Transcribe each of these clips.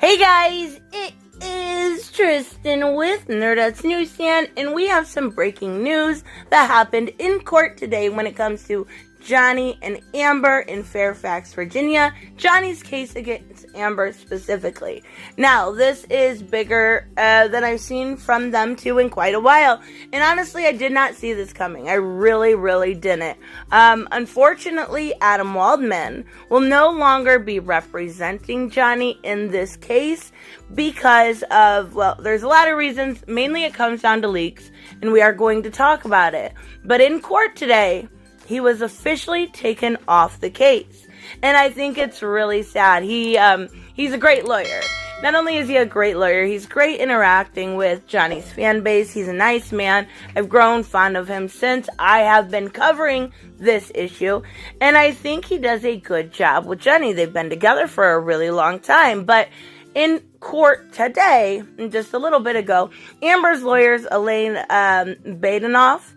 Hey guys, it is Tristan with Nerdette's NewsStand, and we have some breaking news that happened in court today when it comes to Johnny and Amber in Fairfax, Virginia. Johnny's case against Amber specifically. Now, this is bigger than I've seen from them two in quite a while. And honestly, I did not see this coming. I really didn't. Unfortunately, Adam Waldman will no longer be representing Johnny in this case because of, well, there's a lot of reasons. Mainly it comes down to leaks, and we are going to talk about it. But in court today, he was officially taken off the case. And I think it's really sad. He's a great lawyer. Not only is he a great lawyer, he's great interacting with Johnny's fan base. He's a nice man. I've grown fond of him since I have been covering this issue. And I think he does a good job with Johnny. They've been together for a really long time. But in court today, just a little bit ago, Amber's lawyers, Elaine Badenoff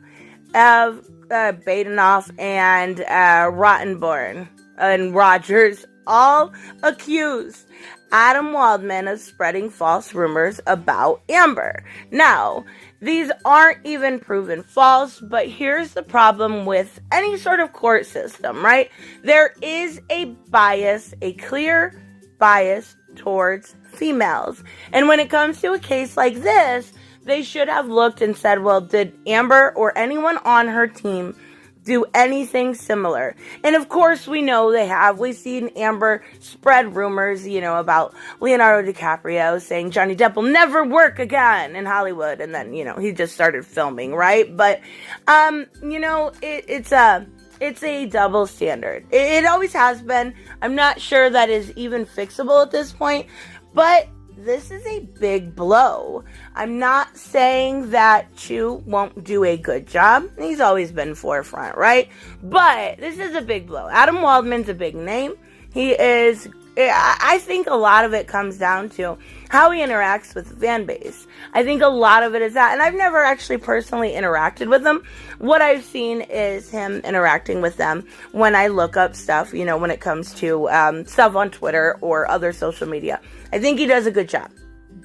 and Rottenborn and Rogers all accused Adam Waldman of spreading false rumors about Amber. Now, these aren't even proven false, but here's the problem with any sort of court system, right? There is a bias, a clear bias towards females. And when it comes to a case like this, they should have looked and said, well, did Amber or anyone on her team do anything similar? And of course, we know they have. We've seen Amber spread rumors, about Leonardo DiCaprio saying Johnny Depp will never work again in Hollywood. And then, he just started filming, right? But, it's a double standard. It always has been. I'm not sure that is even fixable at this point, but this is a big blow. I'm not saying that Chew won't do a good job. He's always been forefront, right? But this is a big blow. Adam Waldman's a big name. He is, I think a lot of it comes down to how he interacts with the fan base. I think a lot of it is that, and I've never actually personally interacted with them. What I've seen is him interacting with them when I look up stuff, when it comes to stuff on Twitter or other social media. I think he does a good job.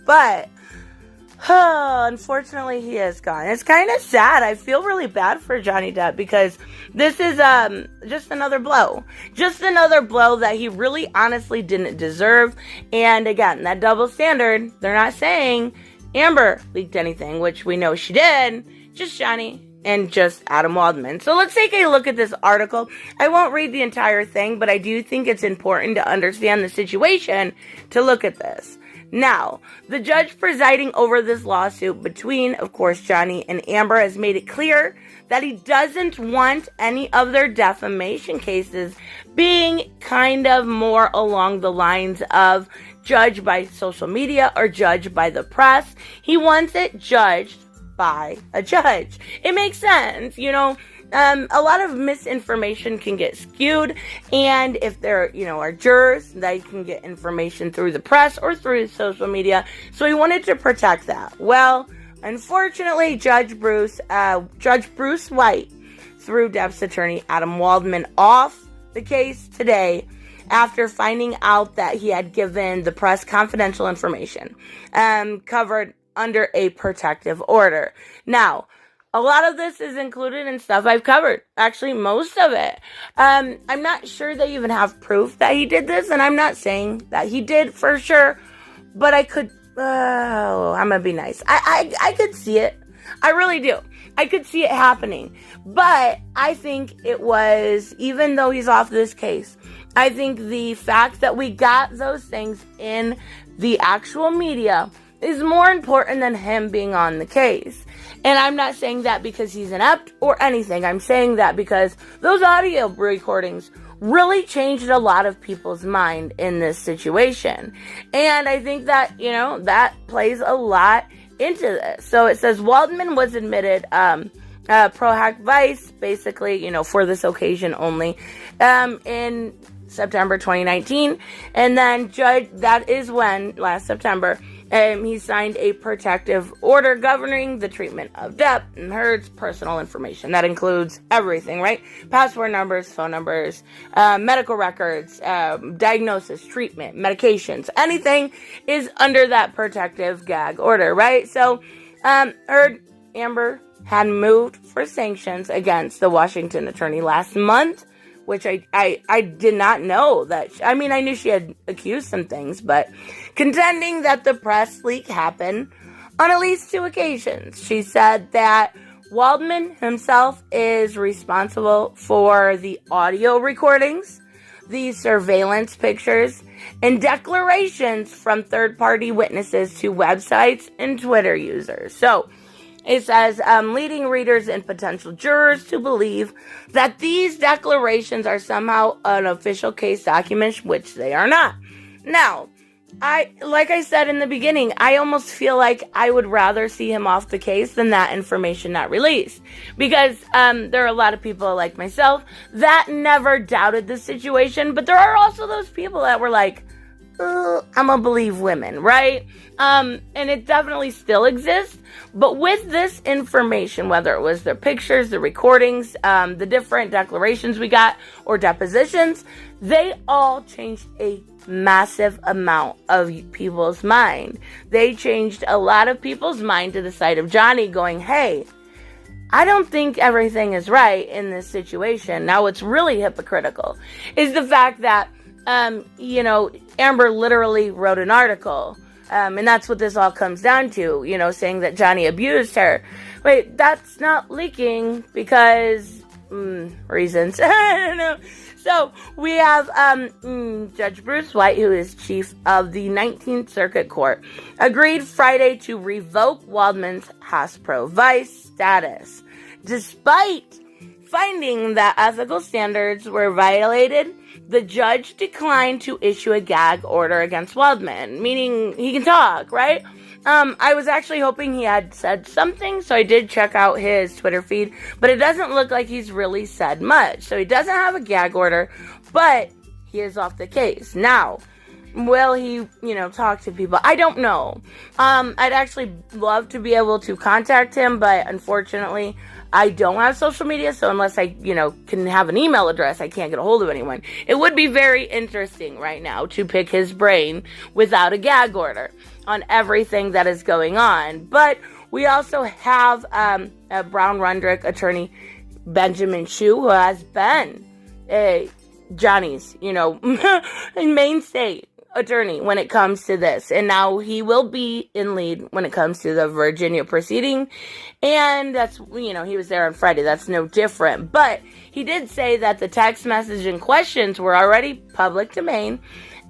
But, unfortunately, he is gone. It's kind of sad. I feel really bad for Johnny Depp because this is just another blow. Just another blow that he really honestly didn't deserve. And again, that double standard, they're not saying Amber leaked anything, which we know she did. Just Johnny and just Adam Waldman. So let's take a look at this article. I won't read the entire thing, but I do think it's important to understand the situation to look at this. Now, the judge presiding over this lawsuit between, of course, Johnny and Amber has made it clear that he doesn't want any of their defamation cases being kind of more along the lines of judged by social media or judged by the press. He wants it judged by a judge. It makes sense, a lot of misinformation can get skewed, and if there, are jurors, they can get information through the press or through social media, so he wanted to protect that. Well, unfortunately, Judge Bruce White threw Depp's attorney Adam Waldman off the case today after finding out that he had given the press confidential information, covered under a protective order. Now, a lot of this is included in stuff I've covered. Actually, most of it. I'm not sure they even have proof that he did this, and I'm not saying that he did for sure, but I'm gonna be nice. I could see it. I really do. I could see it happening. But I think it was, even though he's off this case, I think the fact that we got those things in the actual media is more important than him being on the case. And I'm not saying that because he's inept or anything. I'm saying that because those audio recordings really changed a lot of people's mind in this situation. And I think that, that plays a lot into this. So it says Waldman was admitted pro hac vice, basically, for this occasion only, in September 2019. And then last September, He signed a protective order governing the treatment of Depp and Heard's personal information. That includes everything, right? Password numbers, phone numbers, medical records, diagnosis, treatment, medications, anything is under that protective gag order, right? So, Heard, Amber had moved for sanctions against the Washington attorney last month, which I did not know that. I knew she had accused some things, but contending that the press leak happened on at least 2 occasions. She said that Waldman himself is responsible for the audio recordings, the surveillance pictures, and declarations from third-party witnesses to websites and Twitter users. So, it says, leading readers and potential jurors to believe that these declarations are somehow an official case document, which they are not. Now, like I said in the beginning, I almost feel like I would rather see him off the case than that information not released. Because there are a lot of people like myself that never doubted the situation, but there are also those people that were like, I'm gonna believe women, right? And it definitely still exists. But with this information, whether it was the pictures, the recordings, the different declarations we got, or depositions, they all changed a massive amount of people's mind. They changed a lot of people's mind to the side of Johnny going, hey, I don't think everything is right in this situation. Now, what's really hypocritical is the fact that Amber literally wrote an article, and that's what this all comes down to, saying that Johnny abused her. Wait, that's not leaking because, reasons. I don't know. So, we have Judge Bruce White, who is chief of the 19th Circuit Court, agreed Friday to revoke Waldman's Haas Pro Vice status, despite finding that ethical standards were violated. The judge declined to issue a gag order against Waldman, meaning he can talk, right? I was actually hoping he had said something, so I did check out his Twitter feed, but it doesn't look like he's really said much. So he doesn't have a gag order, but he is off the case. Now, will he, talk to people? I don't know. I'd actually love to be able to contact him, but unfortunately, I don't have social media, so unless I, can have an email address, I can't get a hold of anyone. It would be very interesting right now to pick his brain without a gag order on everything that is going on. But we also have a Brown Rundrick attorney, Benjamin Chu, who has been Johnny's, mainstay attorney when it comes to this, and now he will be in lead when it comes to the Virginia proceeding, and that's, he was there on Friday. That's no different, but he did say that the text message and questions were already public domain,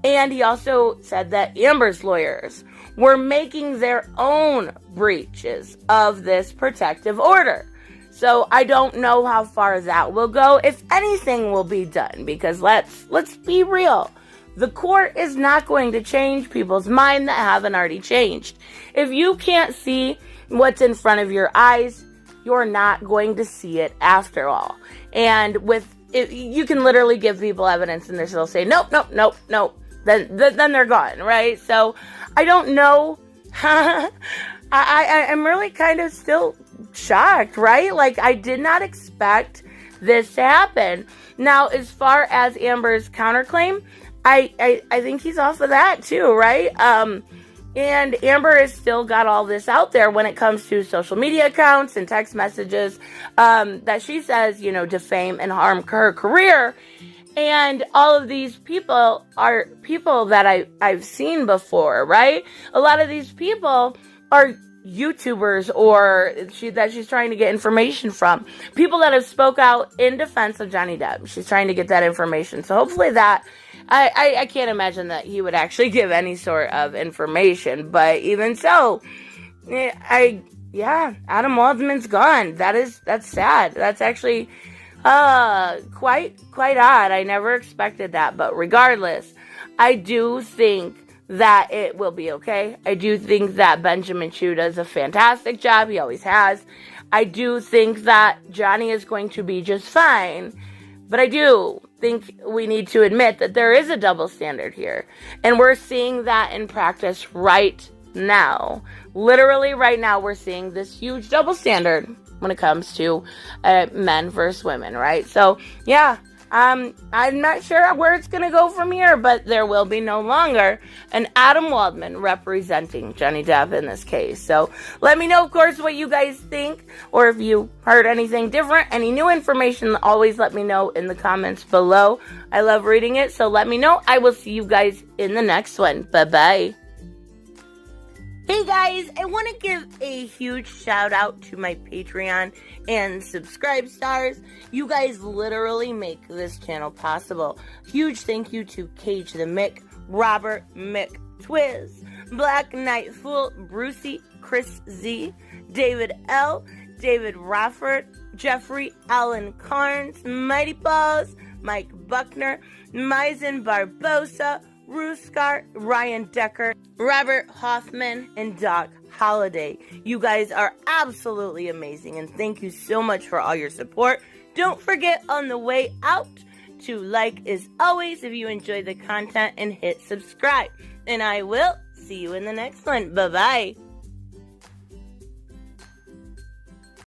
and he also said that Amber's lawyers were making their own breaches of this protective order. So I don't know how far that will go, if anything will be done, because let's be real. The court is not going to change people's mind that haven't already changed. If you can't see what's in front of your eyes, you're not going to see it after all. And you can literally give people evidence and they'll say, nope. Then they're gone, right? So I don't know. I'm really kind of still shocked, right? Like, I did not expect this to happen. Now, as far as Amber's counterclaim, I think he's off of that too, right? And Amber has still got all this out there when it comes to social media accounts and text messages that she says, defame and harm her career. And all of these people are people that I've seen before, right? A lot of these people are YouTubers or that she's trying to get information from. People that have spoke out in defense of Johnny Depp. She's trying to get that information. So hopefully that, I can't imagine that he would actually give any sort of information. But even so, Adam Waldman's gone. That's sad. That's actually quite odd. I never expected that. But regardless, I do think that it will be okay. I do think that Benjamin Chu does a fantastic job. He always has. I do think that Johnny is going to be just fine. But I do think we need to admit that there is a double standard here. And we're seeing that in practice right now. Literally right now we're seeing this huge double standard when it comes to men versus women, right? So yeah, I'm not sure where it's going to go from here, but there will be no longer an Adam Waldman representing Johnny Depp in this case. So let me know, of course, what you guys think, or if you heard anything different, any new information, always let me know in the comments below. I love reading it, so let me know. I will see you guys in the next one. Bye-bye. Hey guys, I want to give a huge shout out to my Patreon and subscribe stars. You guys literally make this channel possible. Huge thank you to Cage the Mick, Robert Mick Twiz, Black Knight Fool, Brucey, Chris Z, David L, David Rafford, Jeffrey Allen Carnes, Mighty Balls, Mike Buckner, Maizen Barbosa, Ruskar, Ryan Decker, Robert Hoffman, and Doc Holliday. You guys are absolutely amazing, and thank you so much for all your support. Don't forget on the way out to like as always if you enjoy the content and hit subscribe. And I will see you in the next one. Bye-bye.